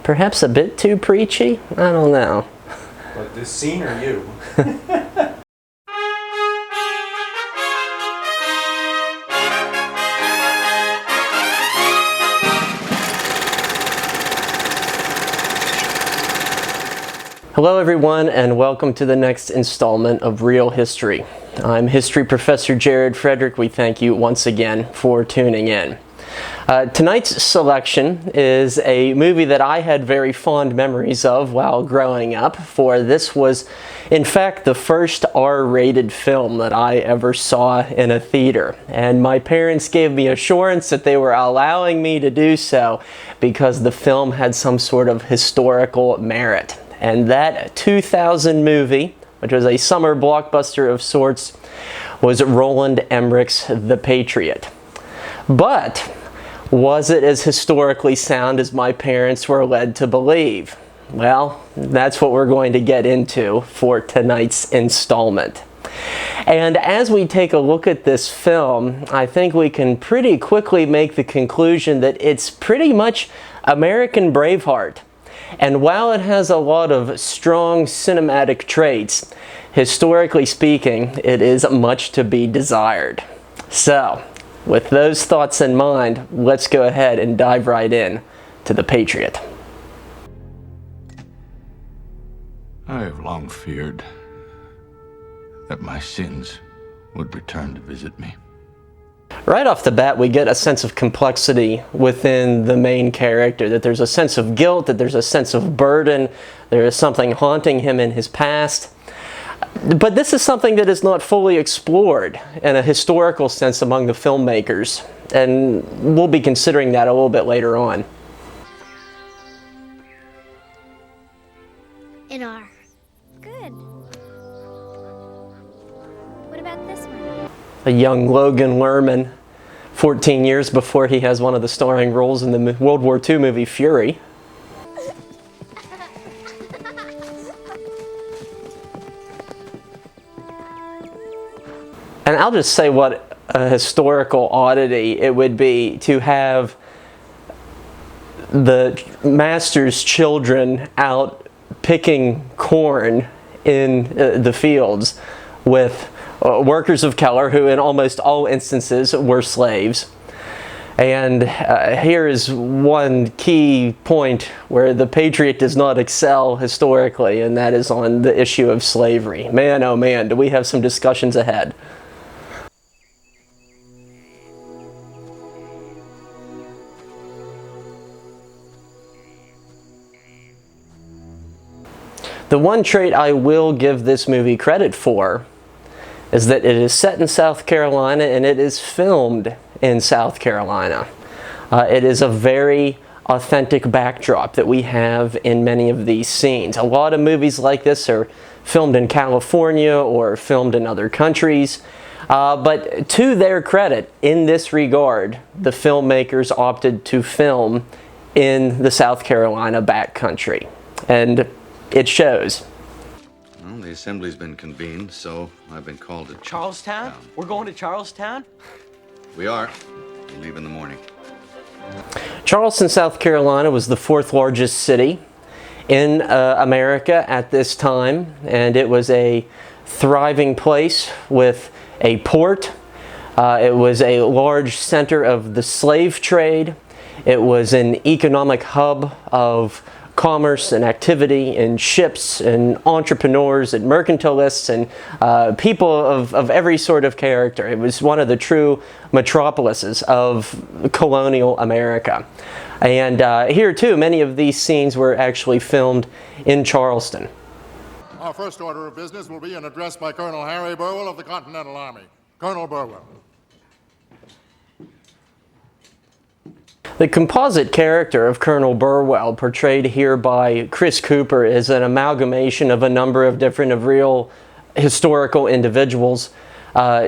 Perhaps a bit too preachy? I don't know. But this scene or you? Hello everyone, and welcome to the next installment of Real History. I'm History Professor Jared Frederick. We thank you once again for tuning in. Tonight's selection is a movie that I had very fond memories of while growing up, for this was in fact the first R-rated film that I ever saw in a theater, and my parents gave me assurance that they were allowing me to do so because the film had some sort of historical merit. And that 2000 movie, which was a summer blockbuster of sorts, was Roland Emmerich's The Patriot. But was it as historically sound as my parents were led to believe? Well, that's what we're going to get into for tonight's installment. And as we take a look at this film, I think we can pretty quickly make the conclusion that it's pretty much American Braveheart. And while it has a lot of strong cinematic traits, historically speaking, it is much to be desired. So, with those thoughts in mind, let's go ahead and dive right in to The Patriot. I have long feared that my sins would return to visit me. Right off the bat, we get a sense of complexity within the main character, that there's a sense of guilt, that there's a sense of burden, there is something haunting him in his past. But this is something that is not fully explored in a historical sense among the filmmakers, and we'll be considering that a little bit later on. In R. Good. What about this one? A young Logan Lerman, 14 years before he has one of the starring roles in the World War II movie Fury. And I'll just say what a historical oddity it would be to have the master's children out picking corn in the fields with workers of color who in almost all instances were slaves. And here is one key point where The Patriot does not excel historically, and that is on the issue of slavery. Man, oh man, do we have some discussions ahead. The one trait I will give this movie credit for is that it is set in South Carolina and it is filmed in South Carolina. It is a very authentic backdrop that we have in many of these scenes. A lot of movies like this are filmed in California or filmed in other countries. But to their credit, in this regard, the filmmakers opted to film in the South Carolina backcountry. And it shows. Well, the assembly's been convened, so I've been called to Charlestown? We're going to Charlestown? We are. We leave in the morning. Charleston, South Carolina was the fourth largest city in America at this time, and it was a thriving place with a port. It was a large center of the slave trade. It was an economic hub of commerce and activity and ships and entrepreneurs and mercantilists and people of every sort of character. It was one of the true metropolises of colonial America. And here too, many of these scenes were actually filmed in Charleston. Our first order of business will be an address by Colonel Harry Burwell of the Continental Army. Colonel Burwell. The composite character of Colonel Burwell, portrayed here by Chris Cooper, is an amalgamation of a number of different real historical individuals.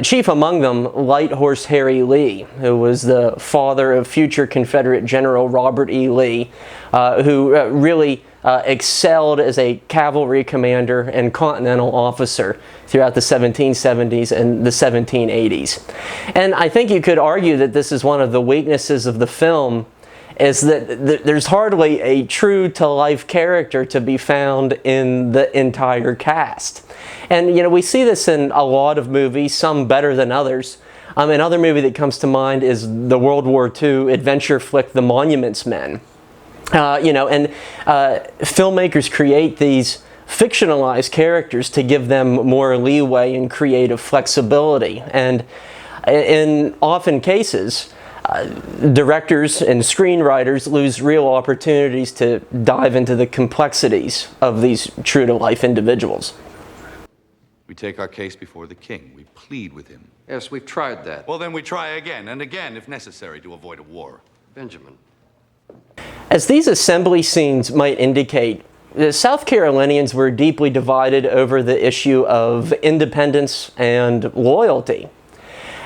Chief among them, Light Horse Harry Lee, who was the father of future Confederate General Robert E. Lee, who really excelled as a cavalry commander and continental officer throughout the 1770s and the 1780s. And I think you could argue that this is one of the weaknesses of the film, is that there's hardly a true-to-life character to be found in the entire cast. And, you know, we see this in a lot of movies, some better than others. Another movie that comes to mind is the World War II adventure flick The Monuments Men. You know, and filmmakers create these fictionalized characters to give them more leeway and creative flexibility. And in often cases, directors and screenwriters lose real opportunities to dive into the complexities of these true-to-life individuals. We take our case before the king. We plead with him. Yes, we've tried that. Well, then we try again and again if necessary to avoid a war. Benjamin. As these assembly scenes might indicate, the South Carolinians were deeply divided over the issue of independence and loyalty.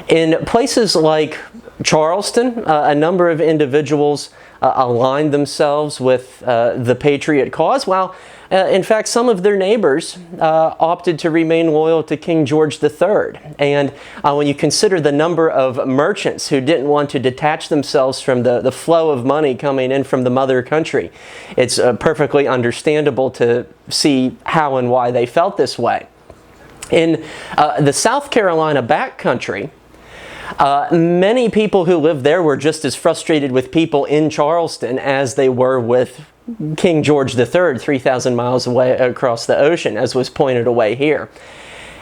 In places like Charleston, a number of individuals aligned themselves with the Patriot cause, while in fact some of their neighbors opted to remain loyal to King George III. And when you consider the number of merchants who didn't want to detach themselves from the flow of money coming in from the mother country, it's perfectly understandable to see how and why they felt this way. In the South Carolina backcountry, many people who lived there were just as frustrated with people in Charleston as they were with King George III 3,000 miles away across the ocean, as was pointed away here.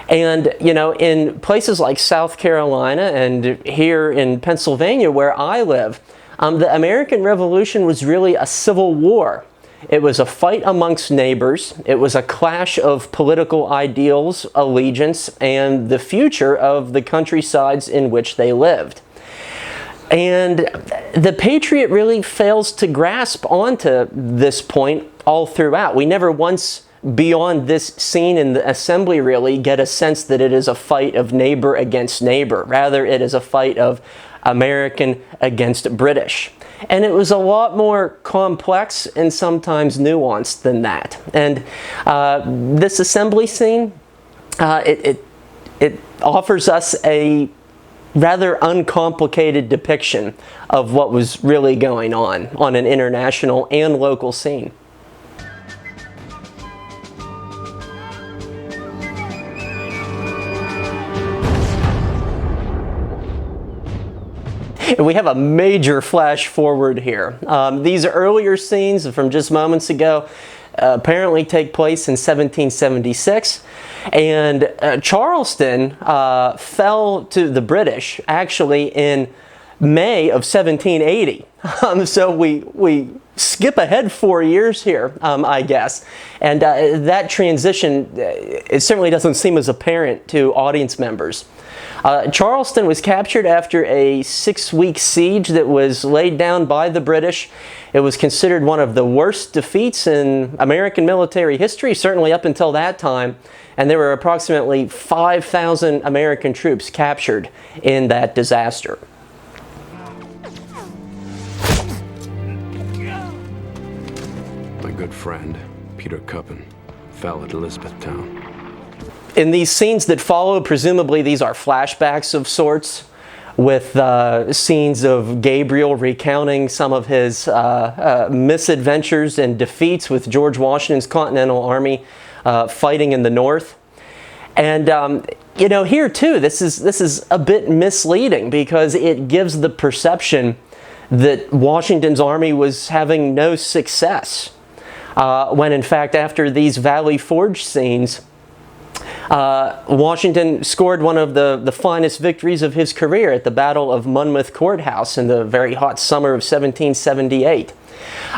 And, you know, in places like South Carolina and here in Pennsylvania where I live, the American Revolution was really a civil war. It was a fight amongst neighbors. It was a clash of political ideals, allegiance, and the future of the countrysides in which they lived. And the Patriot really fails to grasp onto this point all throughout. We never once, beyond this scene in the assembly really, get a sense that it is a fight of neighbor against neighbor. Rather, it is a fight of American against British. And it was a lot more complex and sometimes nuanced than that. And this assembly scene, it offers us a rather uncomplicated depiction of what was really going on an international and local scene. We have a major flash forward here. These earlier scenes from just moments ago apparently take place in 1776, and Charleston fell to the British actually in May of 1780. So we skip ahead 4 years here, I guess, and that transition, it certainly doesn't seem as apparent to audience members. Charleston was captured after a 6-week siege that was laid down by the British. It was considered one of the worst defeats in American military history, certainly up until that time, and there were approximately 5,000 American troops captured in that disaster. My good friend, Peter Cowpens, fell at Elizabethtown. In these scenes that follow, presumably these are flashbacks of sorts, with scenes of Gabriel recounting some of his misadventures and defeats with George Washington's Continental Army fighting in the North. And you know, here too, this is a bit misleading because it gives the perception that Washington's army was having no success, when in fact after these Valley Forge scenes, Washington scored one of the finest victories of his career at the Battle of Monmouth Courthouse in the very hot summer of 1778.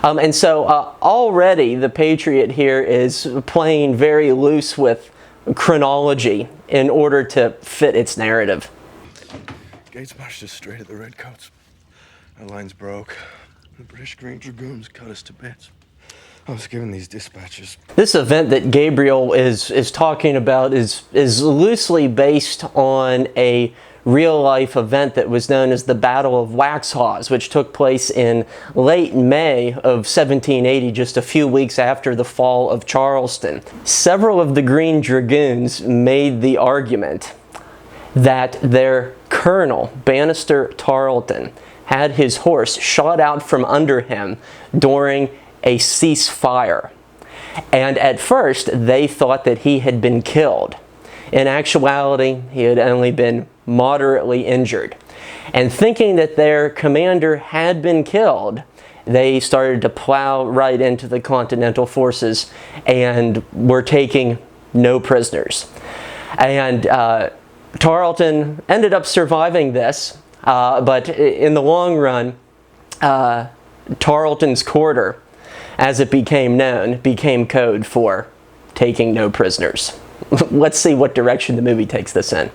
And so already the Patriot here is playing very loose with chronology in order to fit its narrative. Gates marched us straight at the Redcoats. Our lines broke. The British Green Dragoons cut us to bits. I was given these dispatches. This event that Gabriel is talking about is loosely based on a real-life event that was known as the Battle of Waxhaws, which took place in late May of 1780, just a few weeks after the fall of Charleston. Several of the Green Dragoons made the argument that their colonel, Bannister Tarleton, had his horse shot out from under him during a ceasefire. And at first, they thought that he had been killed. In actuality, he had only been moderately injured. And thinking that their commander had been killed, they started to plow right into the Continental forces and were taking no prisoners. And Tarleton ended up surviving this, but in the long run, Tarleton's quarter, as it became known, became code for taking no prisoners. Let's see what direction the movie takes this in.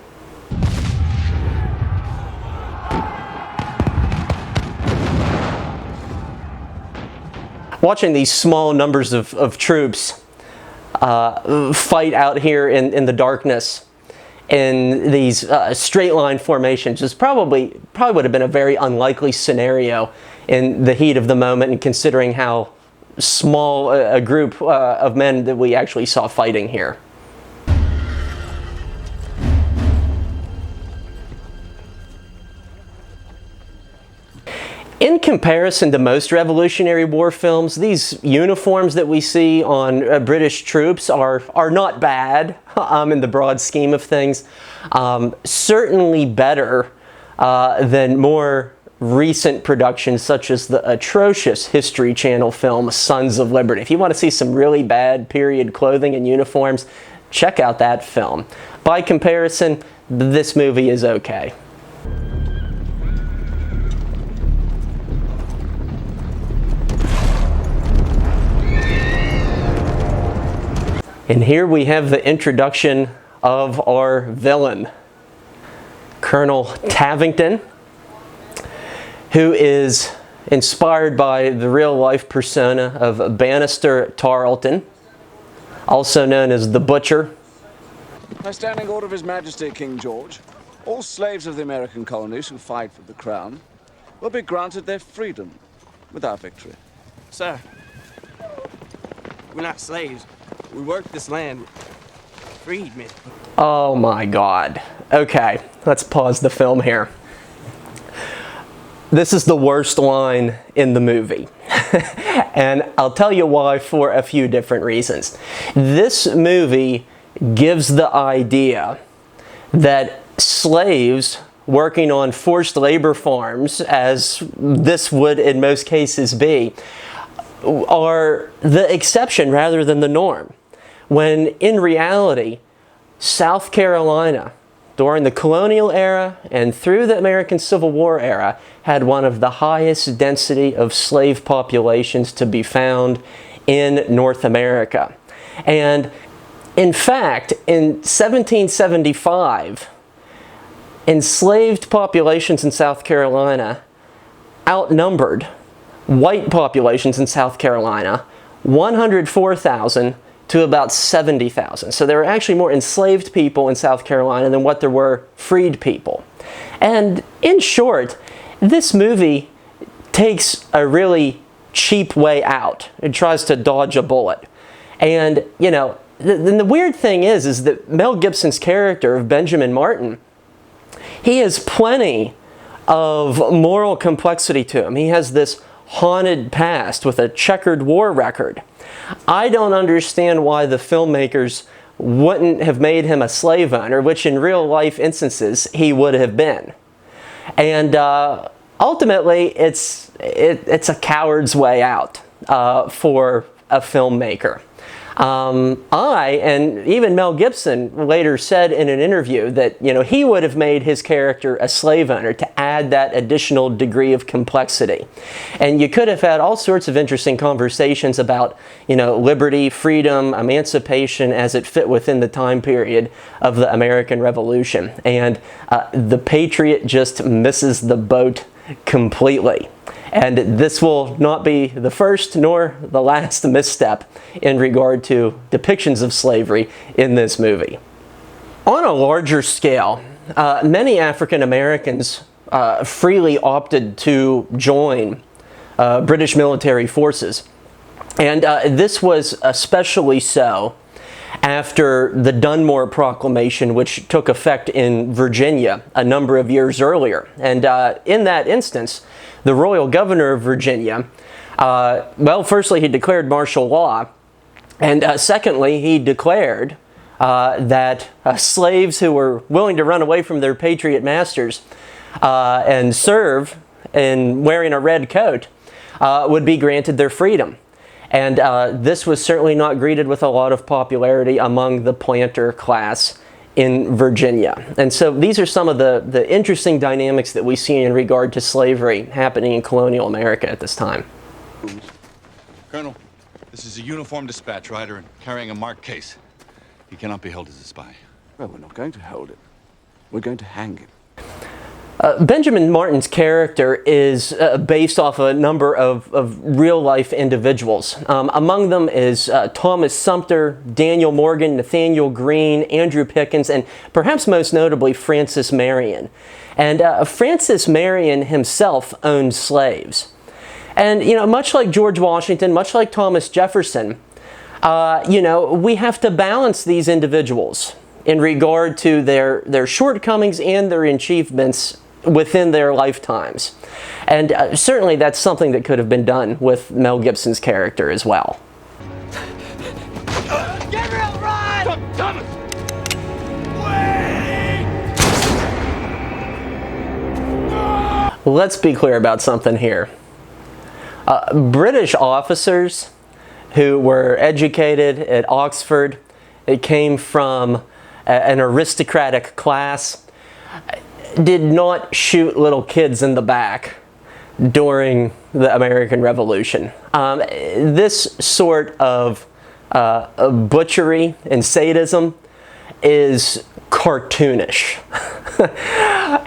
Watching these small numbers of troops fight out here in the darkness in these straight line formations just probably would have been a very unlikely scenario in the heat of the moment, and considering how small a group of men that we actually saw fighting here. In comparison to most Revolutionary War films, these uniforms that we see on British troops are not bad in the broad scheme of things. Certainly better than more recent productions such as the atrocious History Channel film Sons of Liberty. If you want to see some really bad period clothing and uniforms, check out that film. By comparison, this movie is okay. And here we have the introduction of our villain, Colonel Tavington, who is inspired by the real-life persona of Bannister Tarleton, also known as the Butcher. By standing order of His Majesty King George, all slaves of the American colonies who fight for the crown will be granted their freedom with our victory. Sir, we're not slaves. We work this land. Freedmen. Oh my God. Okay, let's pause the film here. This is the worst line in the movie. And I'll tell you why for a few different reasons. This movie gives the idea that slaves working on forced labor farms, as this would in most cases be, are the exception rather than the norm. When in reality, South Carolina, during the colonial era and through the American Civil War era, had one of the highest density of slave populations to be found in North America. And in fact, in 1775, enslaved populations in South Carolina outnumbered white populations in South Carolina 104,000 to about 70,000. So there were actually more enslaved people in South Carolina than what there were freed people. And in short, this movie takes a really cheap way out. It tries to dodge a bullet. And, you know, the weird thing is that Mel Gibson's character of Benjamin Martin, he has plenty of moral complexity to him. He has this haunted past with a checkered war record. I don't understand why the filmmakers wouldn't have made him a slave owner, which in real life instances he would have been. And ultimately, it's a coward's way out for a filmmaker. I, and even Mel Gibson later said in an interview that, you know, he would have made his character a slave owner to add that additional degree of complexity. And you could have had all sorts of interesting conversations about, you know, liberty, freedom, emancipation as it fit within the time period of the American Revolution. And the Patriot just misses the boat completely. And this will not be the first nor the last misstep in regard to depictions of slavery in this movie. On a larger scale, many African Americans freely opted to join British military forces. And this was especially so after the Dunmore Proclamation, which took effect in Virginia a number of years earlier. And in that instance, the royal governor of Virginia, well, firstly, he declared martial law, and secondly, he declared that slaves who were willing to run away from their Patriot masters and serve in wearing a red coat would be granted their freedom. And this was certainly not greeted with a lot of popularity among the planter class in Virginia. And so these are some of the interesting dynamics that we see in regard to slavery happening in colonial America at this time. Colonel, this is a uniformed dispatch rider and carrying a marked case. He cannot be held as a spy. Well, we're not going to hold him. We're going to hang him. Benjamin Martin's character is based off a number of real-life individuals. Among them is Thomas Sumter, Daniel Morgan, Nathaniel Greene, Andrew Pickens, and perhaps most notably Francis Marion. And Francis Marion himself owned slaves. And, you know, much like George Washington, much like Thomas Jefferson, you know, we have to balance these individuals in regard to their shortcomings and their achievements within their lifetimes. And certainly that's something that could have been done with Mel Gibson's character as well. Gabriel, run! Thomas! Let's be clear about something here. British officers who were educated at Oxford, it came from an aristocratic class, did not shoot little kids in the back during the American Revolution. This sort of butchery and sadism is cartoonish.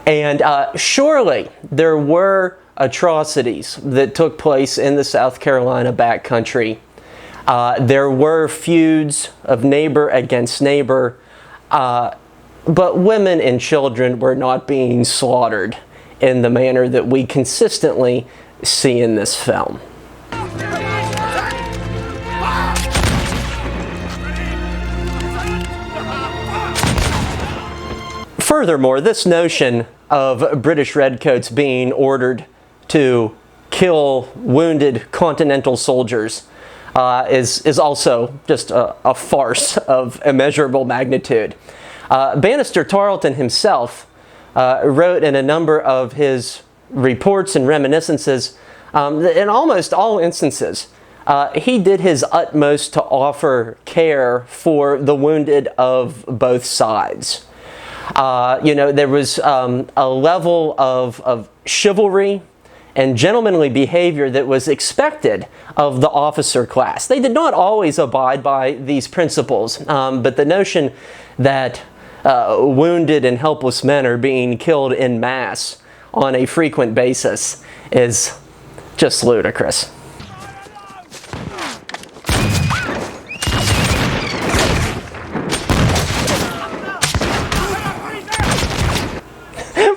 And surely there were atrocities that took place in the South Carolina backcountry. There were feuds of neighbor against neighbor, but women and children were not being slaughtered in the manner that we consistently see in this film. Furthermore, this notion of British redcoats being ordered to kill wounded Continental soldiers is also just a farce of immeasurable magnitude. Bannister Tarleton himself wrote in a number of his reports and reminiscences, in almost all instances, he did his utmost to offer care for the wounded of both sides. You know, there was a level of chivalry and gentlemanly behavior that was expected of the officer class. They did not always abide by these principles, but the notion that wounded and helpless men are being killed en masse on a frequent basis is just ludicrous.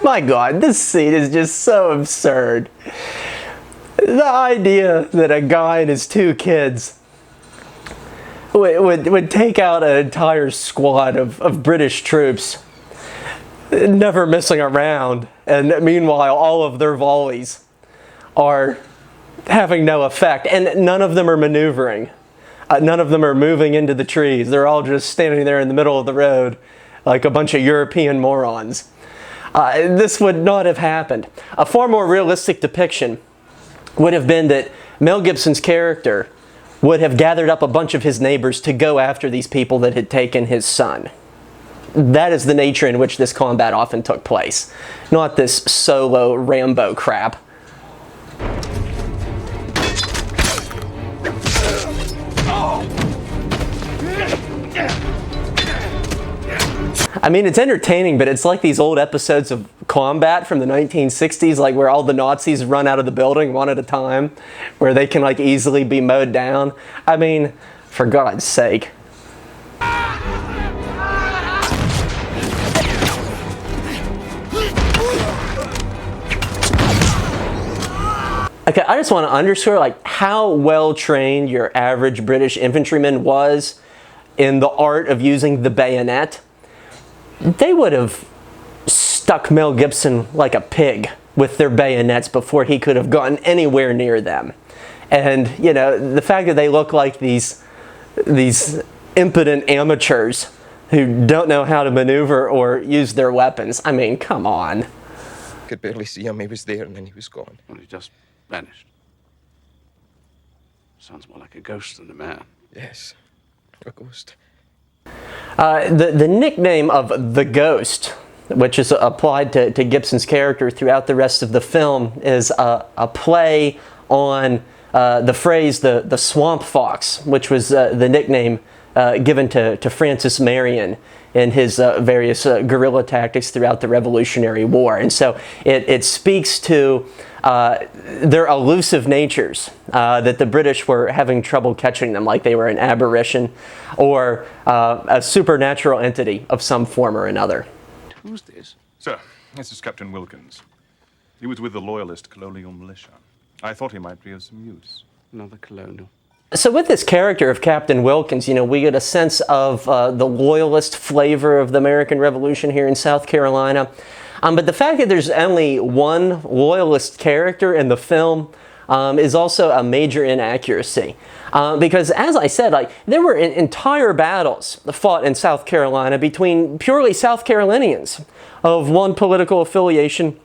My God, this scene is just so absurd. The idea that a guy and his two kids would take out an entire squad of British troops, never missing a round, and meanwhile all of their volleys are having no effect, and none of them are maneuvering. None of them are moving into the trees. They're all just standing there in the middle of the road like a bunch of European morons. This would not have happened. A far more realistic depiction would have been that Mel Gibson's character would have gathered up a bunch of his neighbors to go after these people that had taken his son. That is the nature in which this combat often took place, not this solo Rambo crap. I mean, it's entertaining, but it's like these old episodes of Combat from the 1960s, like where all the Nazis run out of the building one at a time, where they can like easily be mowed down. I mean, for God's sake. Okay, I just want to underscore like how well trained your average British infantryman was in the art of using the bayonet, they would have stuck Mel Gibson like a pig with their bayonets before he could have gotten anywhere near them. And, you know, the fact that they look like these impotent amateurs who don't know how to maneuver or use their weapons, I mean, come on. Could barely see him. He was there and then he was gone. Well, he just vanished. Sounds more like a ghost than a man. Yes, a ghost. The nickname of the Ghost, which is applied to Gibson's character throughout the rest of the film, is a play on the phrase the swamp fox, which was the nickname given to Francis Marion in his various guerrilla tactics throughout the Revolutionary War. And so it speaks to their elusive natures, that the British were having trouble catching them, like they were an aberration or a supernatural entity of some form or another. Who's this? Sir, this is Captain Wilkins. He was with the Loyalist colonial militia. I thought he might be of some use. Another colonial. So with this character of Captain Wilkins, you know, we get a sense of the Loyalist flavor of the American Revolution here in South Carolina. But the fact that there's only one Loyalist character in the film is also a major inaccuracy. Because as I said, like, there were entire battles fought in South Carolina between purely South Carolinians of one political affiliation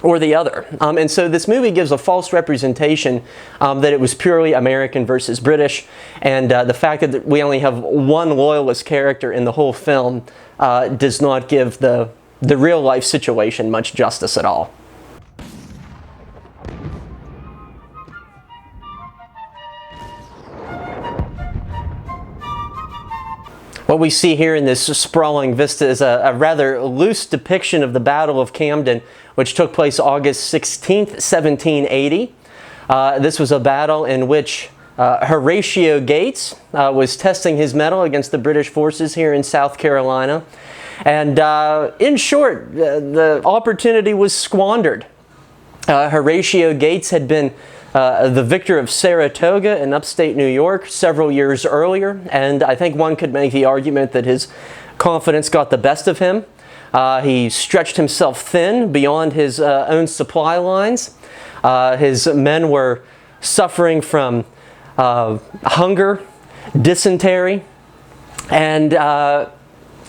or the other. And so this movie gives a false representation that it was purely American versus British, and the fact that we only have one Loyalist character in the whole film does not give the real life situation much justice at all. What we see here in this sprawling vista is a rather loose depiction of the Battle of Camden, which took place August 16th, 1780. This was a battle in which Horatio Gates was testing his mettle against the British forces here in South Carolina. And in short, the opportunity was squandered. Horatio Gates had been the victor of Saratoga in upstate New York several years earlier, and I think one could make the argument that his confidence got the best of him. He stretched himself thin beyond his own supply lines. His men were suffering from hunger, dysentery, and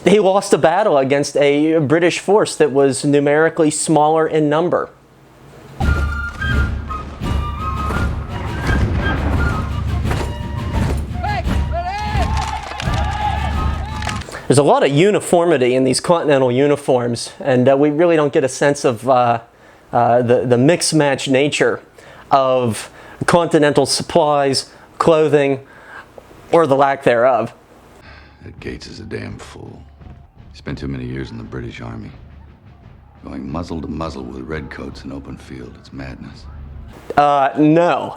he lost a battle against a British force that was numerically smaller in number. There's a lot of uniformity in these continental uniforms, and we really don't get a sense of the mix-match nature of continental supplies, clothing, or the lack thereof. That Gates is a damn fool. He spent too many years in the British Army. Going muzzle to muzzle with redcoats in open field. It's madness. No.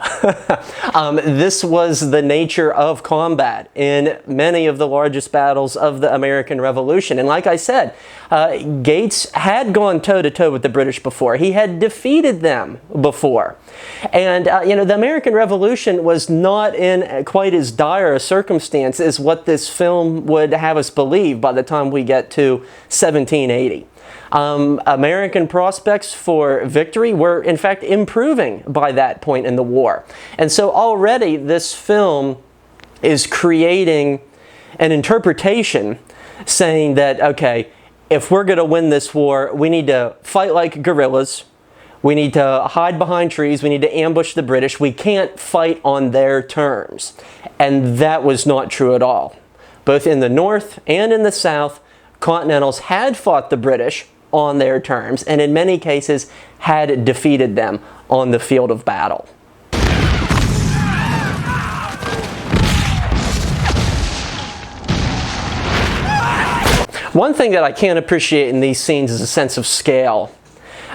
This was the nature of combat in many of the largest battles of the American Revolution. And like I said, Gates had gone toe-to-toe with the British before. He had defeated them before. And, you know, the American Revolution was not in quite as dire a circumstance as what this film would have us believe by the time we get to 1780. American prospects for victory were in fact improving by that point in the war. And so already this film is creating an interpretation saying that, okay, if we're going to win this war, we need to fight like guerrillas, we need to hide behind trees, we need to ambush the British, we can't fight on their terms. And that was not true at all. Both in the North and in the South, Continentals had fought the British on their terms, and in many cases had defeated them on the field of battle. One thing that I can't appreciate in these scenes is a sense of scale.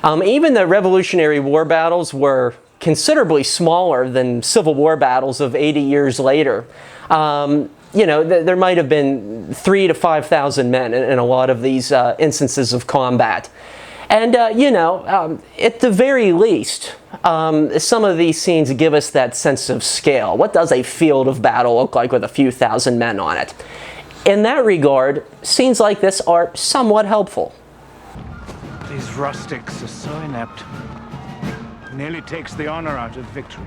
Even the Revolutionary War battles were considerably smaller than Civil War battles of 80 years later. You know, there might have been 3,000 to 5,000 men in a lot of these instances of combat. And, you know, at the very least, some of these scenes give us that sense of scale. What does a field of battle look like with a few thousand men on it? In that regard, scenes like this are somewhat helpful. These rustics are so inept. Nearly takes the honor out of victory.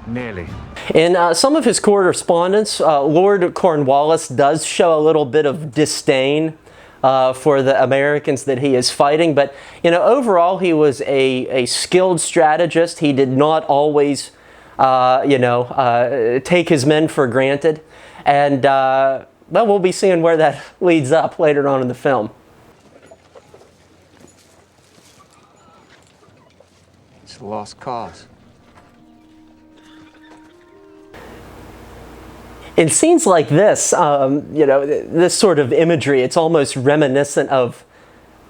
Nearly. In some of his correspondence, Lord Cornwallis does show a little bit of disdain for the Americans that he is fighting, but overall he was a skilled strategist. He did not always take his men for granted, and well, we'll be seeing where that leads up later on in the film. It's a lost cause. In scenes like this, this sort of imagery, it's almost reminiscent of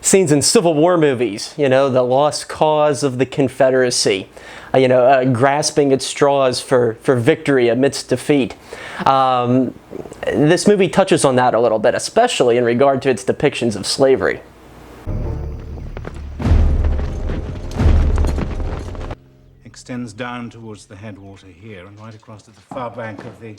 scenes in Civil War movies, the lost cause of the Confederacy, grasping at straws for victory amidst defeat. This movie touches on that a little bit, especially in regard to its depictions of slavery. Extends down towards the headwater here and right across to the far bank of the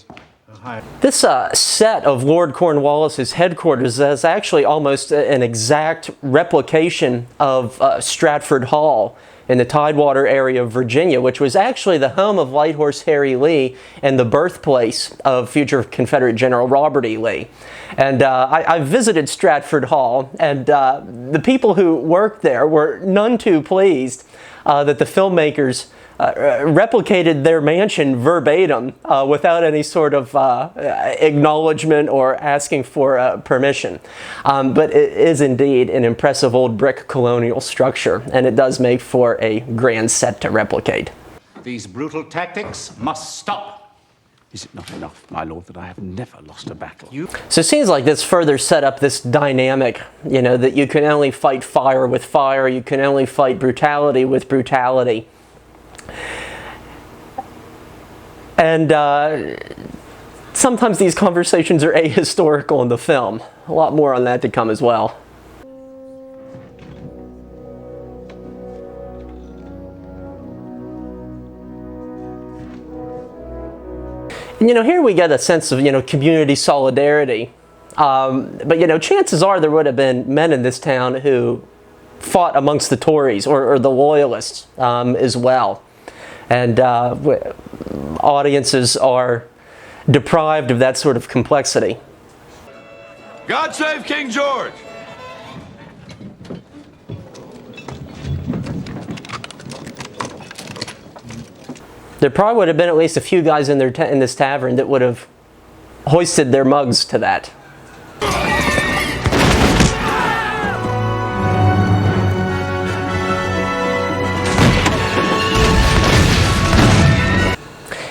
Ohio. This set of Lord Cornwallis's headquarters is actually almost an exact replication of Stratford Hall in the Tidewater area of Virginia, which was actually the home of Light Horse Harry Lee and the birthplace of future Confederate General Robert E. Lee. And I visited Stratford Hall, and the people who worked there were none too pleased that the filmmakers replicated their mansion verbatim without any sort of acknowledgement or asking for permission. But it is indeed an impressive old brick colonial structure, and it does make for a grand set to replicate. These brutal tactics must stop. Is it not enough, my lord, that I have never lost a battle? So scenes like this further set up this dynamic, that you can only fight fire with fire, you can only fight brutality with brutality. And sometimes these conversations are ahistorical in the film. A lot more on that to come as well. And, here we get a sense of, community solidarity. But, chances are there would have been men in this town who fought amongst the Tories or the Loyalists as well. And audiences are deprived of that sort of complexity. God save King George! There probably would have been at least a few guys in this tavern that would have hoisted their mugs to that.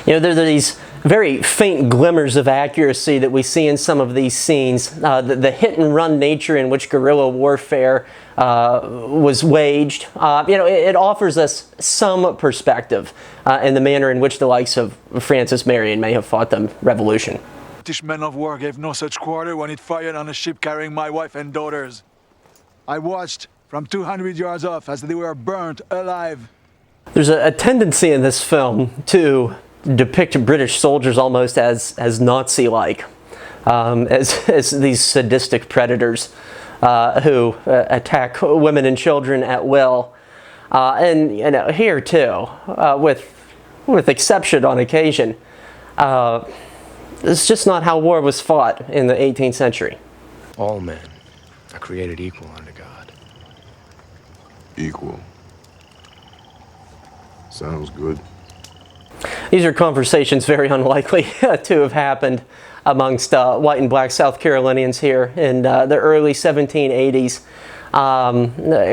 There are these very faint glimmers of accuracy that we see in some of these scenes. The hit-and-run nature in which guerrilla warfare was waged, it offers us some perspective in the manner in which the likes of Francis Marion may have fought the revolution. British men of war gave no such quarter when it fired on a ship carrying my wife and daughters. I watched from 200 yards off as they were burnt alive. There's a tendency in this film to depict British soldiers almost as Nazi-like, as these sadistic predators who attack women and children at will. And here too, with exception on occasion, it's just not how war was fought in the 18th century. All men are created equal under God. Equal. Sounds good. These are conversations very unlikely to have happened amongst white and black South Carolinians here in the early 1780s.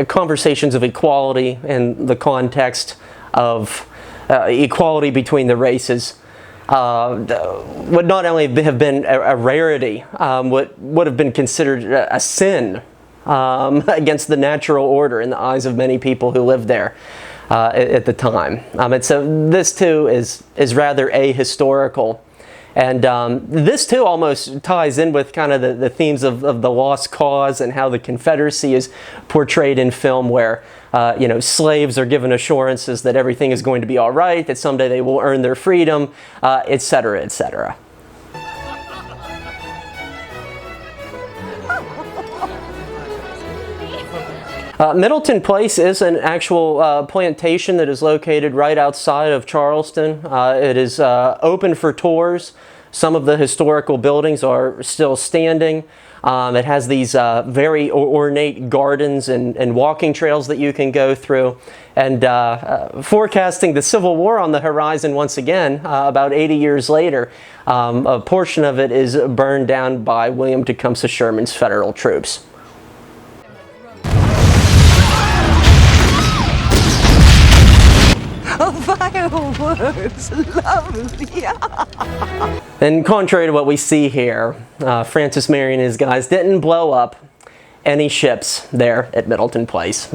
Conversations of equality in the context of equality between the races would not only have been a rarity, would have been considered a sin against the natural order in the eyes of many people who lived there at the time. And so this too is rather ahistorical. And this too almost ties in with kind of the themes of the lost cause and how the Confederacy is portrayed in film, where slaves are given assurances that everything is going to be all right, that someday they will earn their freedom, etc., etc. Middleton Place is an actual plantation that is located right outside of Charleston. It is open for tours. Some of the historical buildings are still standing. It has these very ornate gardens and walking trails that you can go through. And forecasting the Civil War on the horizon once again, about 80 years later, a portion of it is burned down by William Tecumseh Sherman's Federal troops. Oh, fireworks! Lovely! And contrary to what we see here, Francis Marion and his guys didn't blow up any ships there at Middleton Place.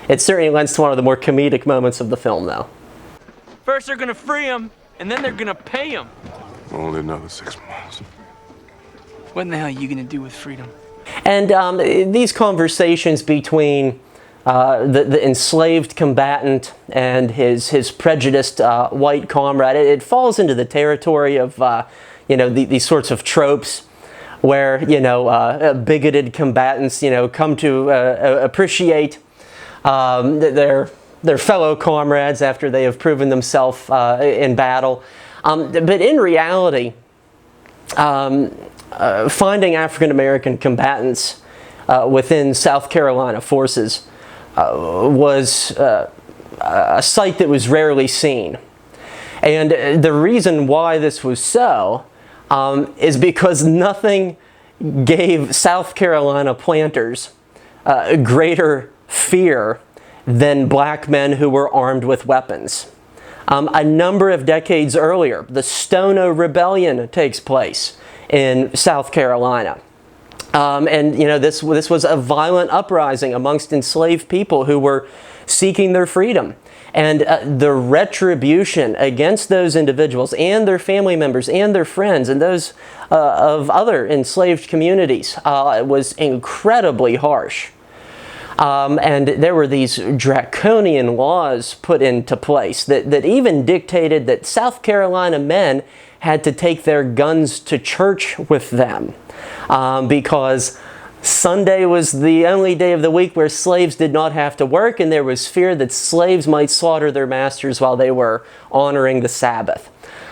It certainly lends to one of the more comedic moments of the film, though. First they're gonna free him, and then they're gonna pay him. Only another 6 months. What in the hell are you gonna do with freedom? And these conversations between the enslaved combatant and his prejudiced white comrade, it falls into the territory of these sorts of tropes where bigoted combatants come to appreciate their fellow comrades after they have proven themselves in battle. But in reality, finding African American combatants within South Carolina forces was a sight that was rarely seen. And the reason why this was so is because nothing gave South Carolina planters greater fear than black men who were armed with weapons. A number of decades earlier, the Stono Rebellion takes place in South Carolina. This was a violent uprising amongst enslaved people who were seeking their freedom. And the retribution against those individuals and their family members and their friends and those of other enslaved communities was incredibly harsh. And there were these draconian laws put into place that even dictated that South Carolina men had to take their guns to church with them because Sunday was the only day of the week where slaves did not have to work, and there was fear that slaves might slaughter their masters while they were honoring the Sabbath.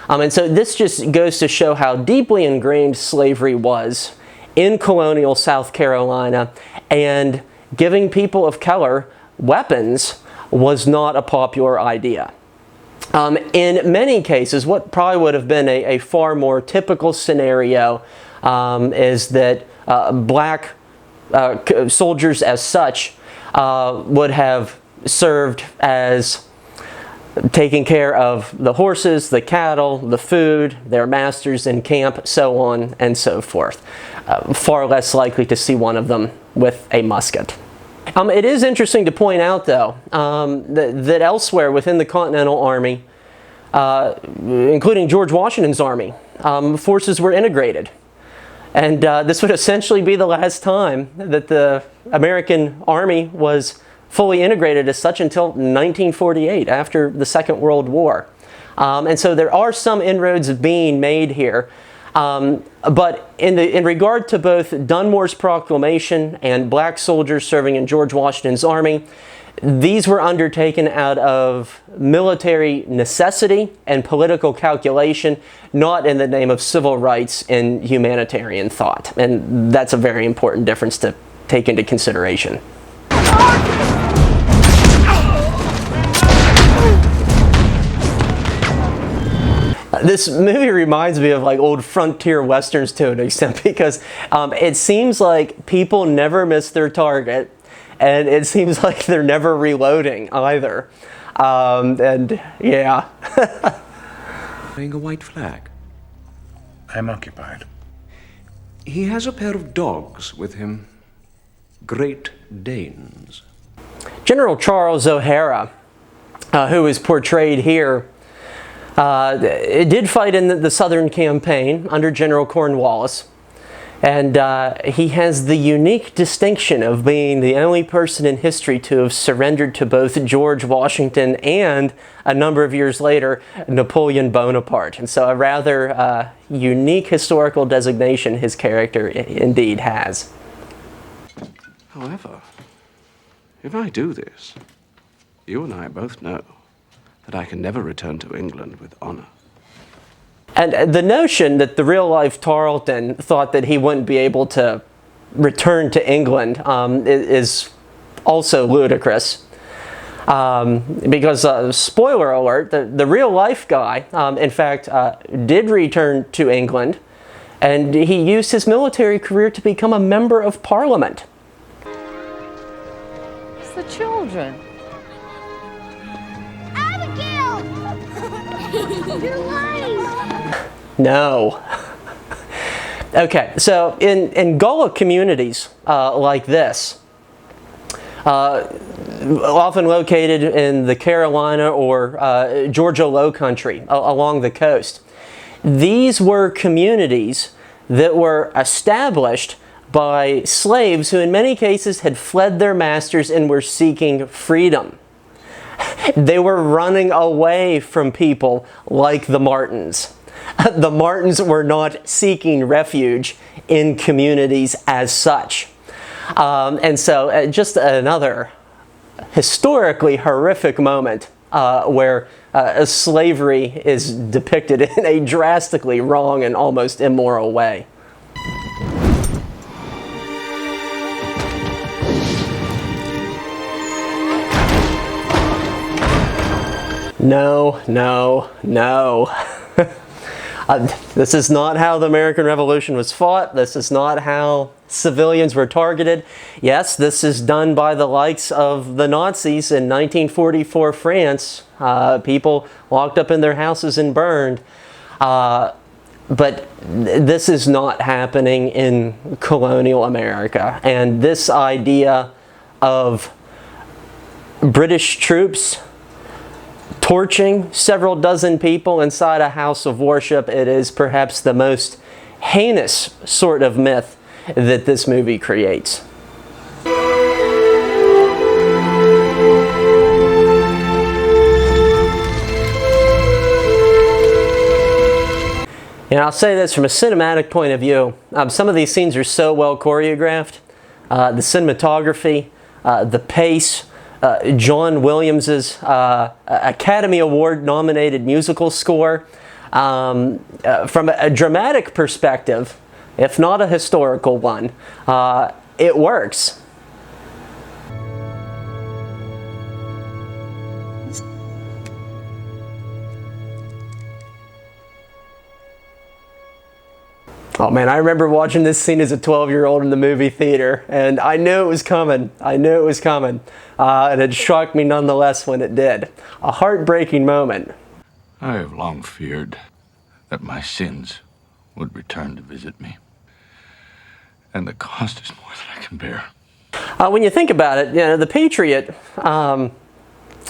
And so this just goes to show how deeply ingrained slavery was in colonial South Carolina, and giving people of color weapons was not a popular idea. In many cases, what probably would have been a far more typical scenario is that black soldiers as such would have served as taking care of the horses, the cattle, the food, their masters in camp, so on and so forth. Far less likely to see one of them with a musket. It is interesting to point out, though, that elsewhere within the Continental Army, including George Washington's army, forces were integrated. And this would essentially be the last time that the American Army was fully integrated as such until 1948, after the Second World War. And so there are some inroads being made here. But in regard to both Dunmore's proclamation and black soldiers serving in George Washington's army, these were undertaken out of military necessity and political calculation, not in the name of civil rights and humanitarian thought. And that's a very important difference to take into consideration. This movie reminds me of like old frontier westerns to an extent, because it seems like people never miss their target, and it seems like they're never reloading either. And yeah. Wearing a white flag. I'm occupied. He has a pair of dogs with him. Great Danes. General Charles O'Hara, who is portrayed here, did fight in the Southern Campaign under General Cornwallis, and he has the unique distinction of being the only person in history to have surrendered to both George Washington and, a number of years later, Napoleon Bonaparte. And so a rather unique historical designation his character indeed has. However, If I do this, you and I both know that I can never return to England with honor. And the notion that the real-life Tarleton thought that he wouldn't be able to return to England is also ludicrous. Because, spoiler alert, the real-life guy, in fact, did return to England, and he used his military career to become a member of Parliament. It's the children. Abigail! You're lying! No. Okay, so in Gullah communities like this, often located in the Carolina or Georgia Low Country along the coast, these were communities that were established by slaves who in many cases had fled their masters and were seeking freedom. They were running away from people like the Martins. The Martins were not seeking refuge in communities as such. And so just another historically horrific moment where slavery is depicted in a drastically wrong and almost immoral way. No, no, no. This is not how the American Revolution was fought. This is not how civilians were targeted. Yes, this is done by the likes of the Nazis in 1944 France. People locked up in their houses and burned. But this is not happening in colonial America. And this idea of British troops torching several dozen people inside a house of worship, it is perhaps the most heinous sort of myth that this movie creates. And I'll say this from a cinematic point of view, some of these scenes are so well choreographed. The cinematography, the pace, John Williams's Academy Award nominated musical score. From a dramatic perspective, if not a historical one, it works. Oh man, I remember watching this scene as a 12-year-old in the movie theater, and I knew it was coming. I knew it was coming. And it shocked me nonetheless when it did. A heartbreaking moment. I have long feared that my sins would return to visit me. And the cost is more than I can bear. When you think about it, you know, The Patriot,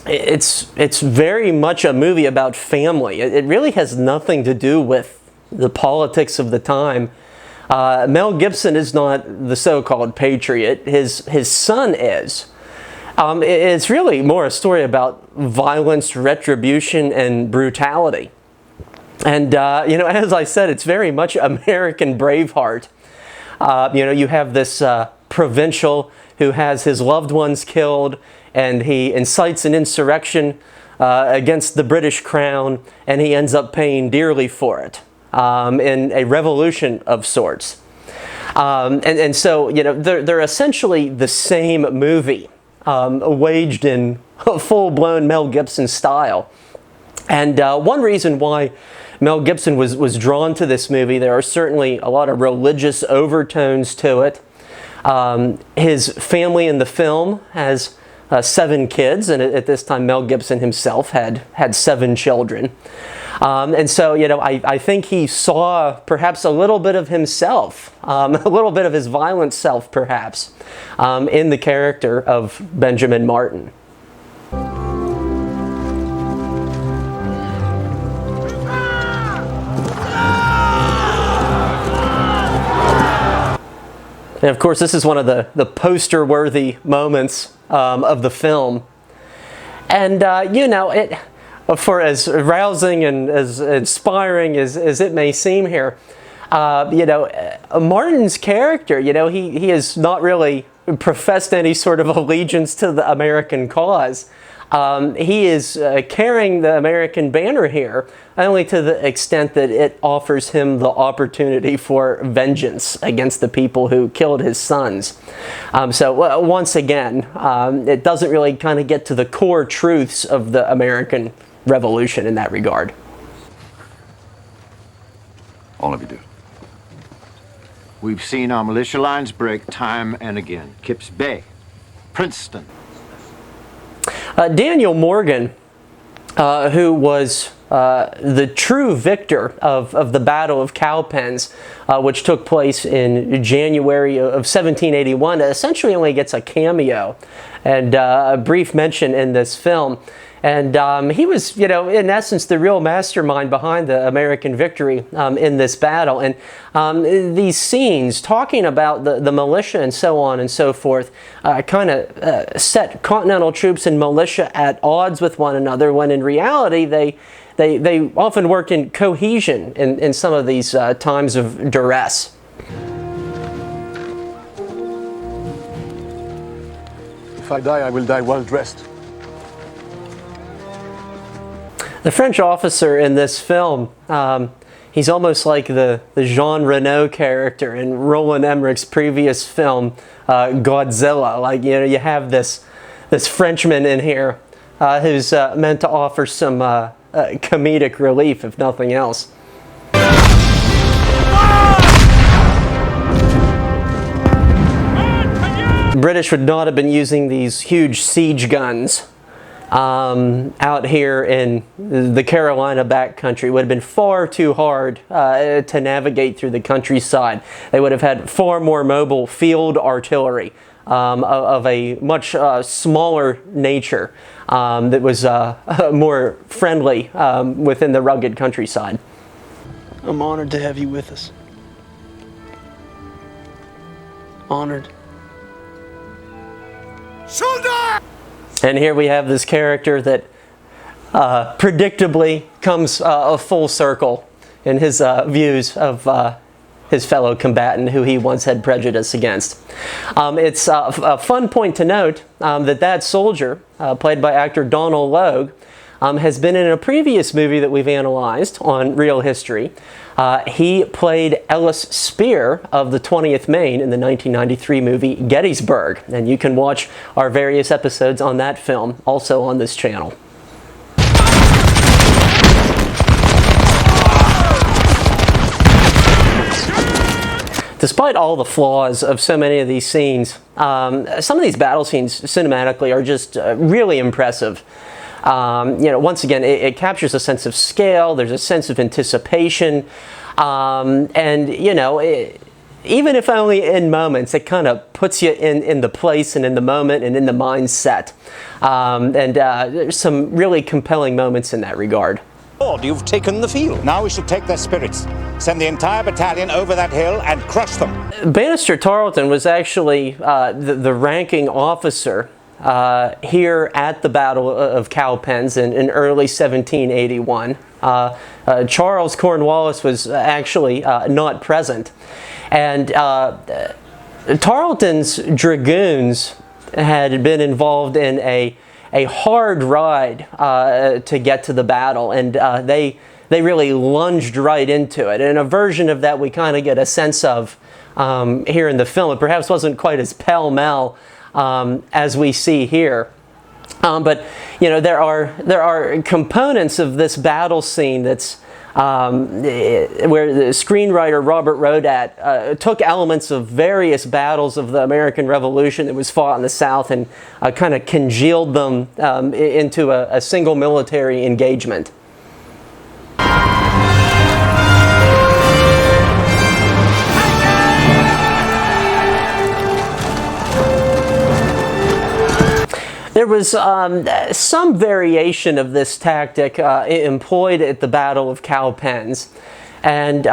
it's very much a movie about family. It really has nothing to do with the politics of the time. Mel Gibson is not the so-called patriot. His son is. It's really more a story about violence, retribution, and brutality. And, you know, as I said, it's very much American Braveheart. You know, you have this provincial who has his loved ones killed, and he incites an insurrection against the British crown, and he ends up paying dearly for it in a revolution of sorts. And so, you know, they're essentially the same movie, waged in full-blown Mel Gibson style. And one reason why Mel Gibson was drawn to this movie, there are certainly a lot of religious overtones to it. His family in the film has 7 kids, and at this time Mel Gibson himself had 7 children. And so, you know, I think he saw perhaps a little bit of himself, a little bit of his violent self perhaps, in the character of Benjamin Martin. And of course, this is one of the poster-worthy moments of the film. And, you know, for as rousing and as inspiring as it may seem here, you know, Martin's character, you know, he is not really professed any sort of allegiance to the American cause. He is carrying the American banner here, only to the extent that it offers him the opportunity for vengeance against the people who killed his sons. So once again, it doesn't really kind of get to the core truths of the American Revolution in that regard. All of you do. We've seen our militia lines break time and again. Kips Bay, Princeton. Daniel Morgan, who was the true victor of the Battle of Cowpens, which took place in January of 1781, essentially only gets a cameo and a brief mention in this film. And he was, you know, in essence, the real mastermind behind the American victory in this battle. And these scenes talking about the militia and so on and so forth kind of set Continental troops and militia at odds with one another, when in reality they often worked in cohesion in some of these times of duress. If I die, I will die well dressed. The French officer in this film, he's almost like the Jean Reno character in Roland Emmerich's previous film, Godzilla. Like, you know, you have this Frenchman in here who's meant to offer some comedic relief, if nothing else. The British would not have been using these huge siege guns out here in the Carolina backcountry. It would have been far too hard to navigate through the countryside. They would have had far more mobile field artillery of a much smaller nature that was more friendly within the rugged countryside. I'm honored to have you with us. Honored. Shoulder! And here we have this character that predictably comes a full circle in his views of his fellow combatant who he once had prejudice against. It's a fun point to note that soldier, played by actor Donald Logue, has been in a previous movie that we've analyzed on Real History. He played Ellis Spear of the 20th Maine in the 1993 movie Gettysburg, and you can watch our various episodes on that film also on this channel. Despite all the flaws of so many of these scenes, some of these battle scenes cinematically are just really impressive. You know, once again, it captures a sense of scale. There's a sense of anticipation, and you know, even if only in moments, it kind of puts you in the place and in the moment and in the mindset. There's some really compelling moments in that regard. Lord, you've taken the field. Now we shall take their spirits, send the entire battalion over that hill and crush them. Bannister Tarleton was actually the ranking officer here at the Battle of Cowpens in early 1781. Charles Cornwallis was actually not present. And Tarleton's dragoons had been involved in a hard ride to get to the battle, and they really lunged right into it. And a version of that we kind of get a sense of here in the film. It perhaps wasn't quite as pell-mell as we see here. But you know, there are components of this battle scene that's where the screenwriter Robert Rodat took elements of various battles of the American Revolution that was fought in the South and kind of congealed them into a single military engagement. There was some variation of this tactic employed at the Battle of Cowpens, and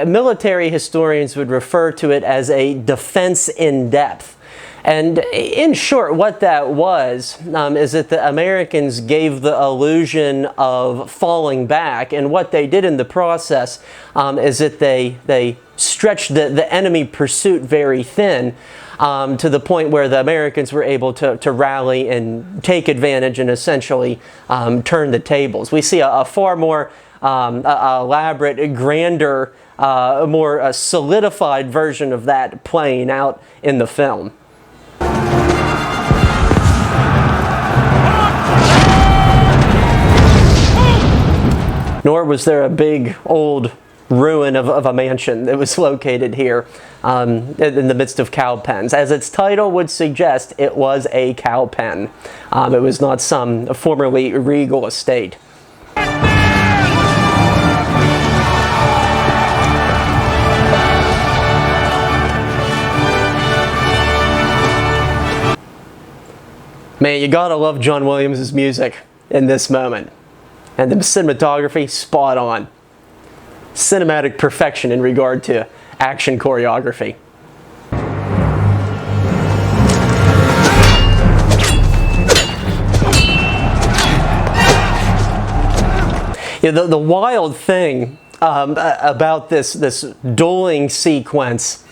military historians would refer to it as a defense in depth. And in short, what that was is that the Americans gave the illusion of falling back, and what they did in the process is that they stretched the enemy pursuit very thin, to the point where the Americans were able to rally and take advantage and essentially turn the tables. We see a far more elaborate, grander, more solidified version of that playing out in the film. Nor was there a big old ruin of a mansion that was located here in the midst of Cowpens. As its title would suggest, it was a cowpen. It was not some formerly regal estate. Man, you gotta love John Williams' music in this moment. And the cinematography, spot on. Cinematic perfection in regard to action choreography. Yeah, the wild thing about this dueling sequence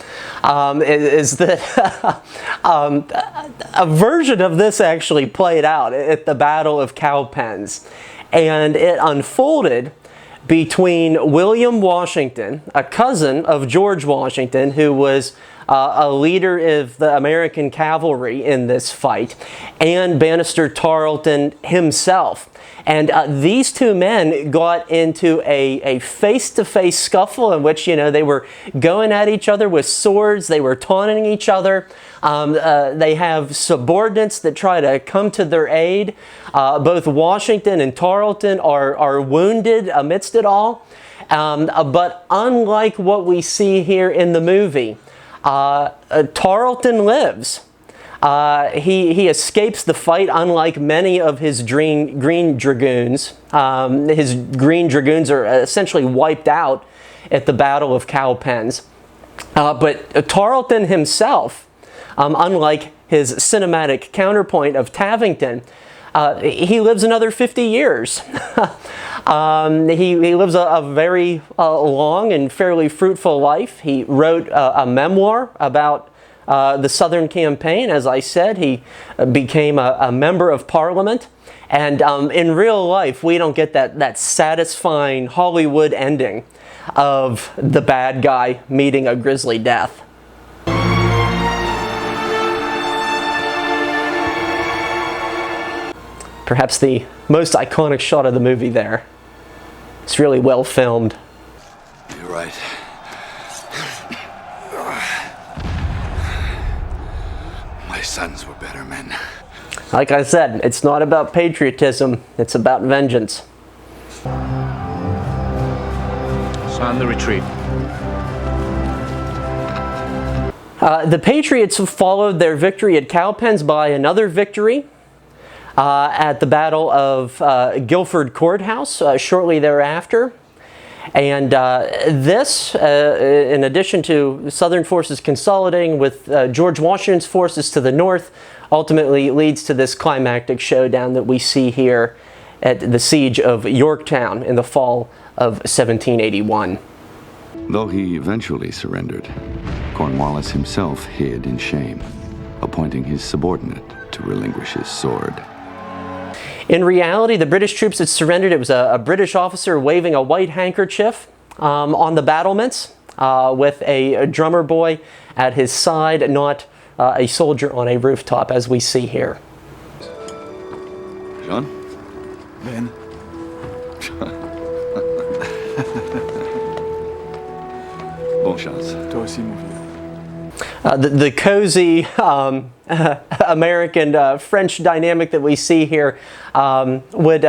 is that a version of this actually played out at the Battle of Cowpens. And it unfolded between William Washington, a cousin of George Washington, who was a leader of the American cavalry in this fight, and Banastre Tarleton himself. And these two men got into a face-to-face scuffle in which, you know, they were going at each other with swords, they were taunting each other. They have subordinates that try to come to their aid. Both Washington and Tarleton are wounded amidst it all. But unlike what we see here in the movie, Tarleton lives. He escapes the fight, unlike many of his green dragoons. His green dragoons are essentially wiped out at the Battle of Cowpens. But Tarleton himself, unlike his cinematic counterpoint of Tavington, he lives another 50 years. He lives a very long and fairly fruitful life. He wrote a memoir about the Southern Campaign. As I said, he became a member of Parliament. And in real life, we don't get that satisfying Hollywood ending of the bad guy meeting a grisly death. Perhaps the most iconic shot of the movie there. It's really well filmed. You're right. My sons were better men. Like I said, it's not about patriotism, it's about vengeance. Sound the retreat. The Patriots followed their victory at Cowpens by another victory at the Battle of Guilford Courthouse shortly thereafter. And this, in addition to Southern forces consolidating with George Washington's forces to the north, ultimately leads to this climactic showdown that we see here at the Siege of Yorktown in the fall of 1781. Though he eventually surrendered, Cornwallis himself hid in shame, appointing his subordinate to relinquish his sword. In reality, the British troops had surrendered. It was a British officer waving a white handkerchief on the battlements with a drummer boy at his side, not a soldier on a rooftop, as we see here. Jean? Ben. Bon chance. Toi aussi, mon vieux. The cozy American-French dynamic that we see here would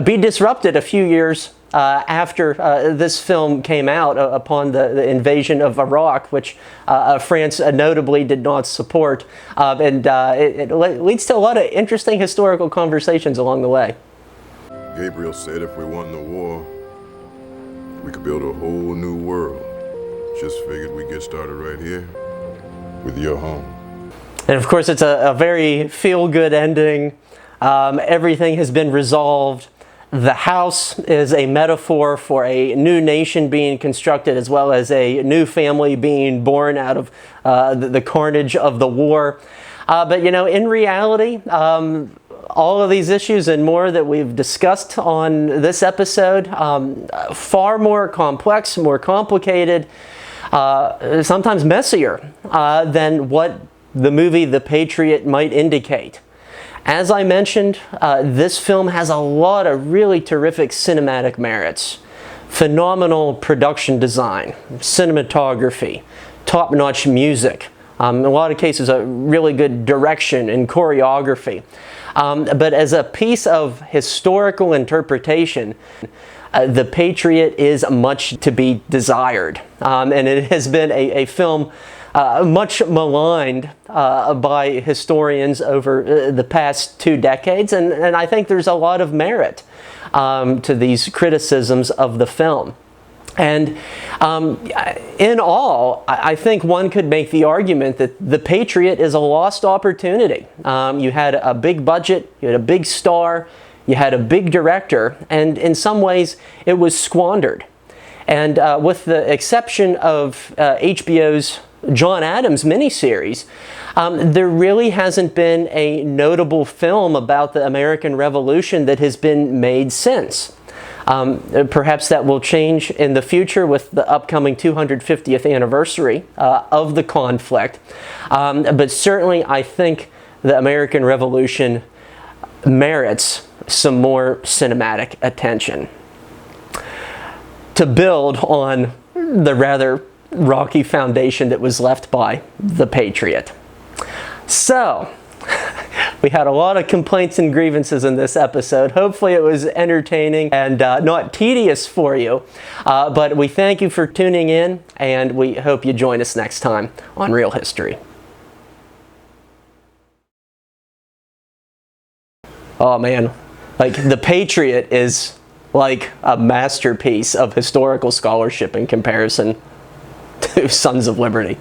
be disrupted a few years after this film came out upon the invasion of Iraq, which France notably did not support. And it leads to a lot of interesting historical conversations along the way. Gabriel said if we won the war, we could build a whole new world. Just figured we'd get started right here with your home. And of course, it's a very feel-good ending. Everything has been resolved. The house is a metaphor for a new nation being constructed, as well as a new family being born out of the carnage of the war. But you know, in reality, all of these issues and more that we've discussed on this episode, far more complex, more complicated, sometimes messier than what the movie The Patriot might indicate. As I mentioned, this film has a lot of really terrific cinematic merits. Phenomenal production design, cinematography, top-notch music, in a lot of cases a really good direction and choreography. But as a piece of historical interpretation, The Patriot is much to be desired. And it has been a film much maligned by historians over the past 2 decades, and I think there's a lot of merit to these criticisms of the film. And in all, I think one could make the argument that The Patriot is a lost opportunity. You had a big budget, you had a big star, you had a big director, and in some ways it was squandered. And with the exception of HBO's John Adams miniseries, there really hasn't been a notable film about the American Revolution that has been made since. Perhaps that will change in the future with the upcoming 250th anniversary of the conflict. But certainly I think the American Revolution merits some more cinematic attention to build on the rather rocky foundation that was left by The Patriot. So, we had a lot of complaints and grievances in this episode. Hopefully it was entertaining and not tedious for you. But we thank you for tuning in, and we hope you join us next time on Real History. Oh man, like The Patriot is like a masterpiece of historical scholarship in comparison to Sons of Liberty.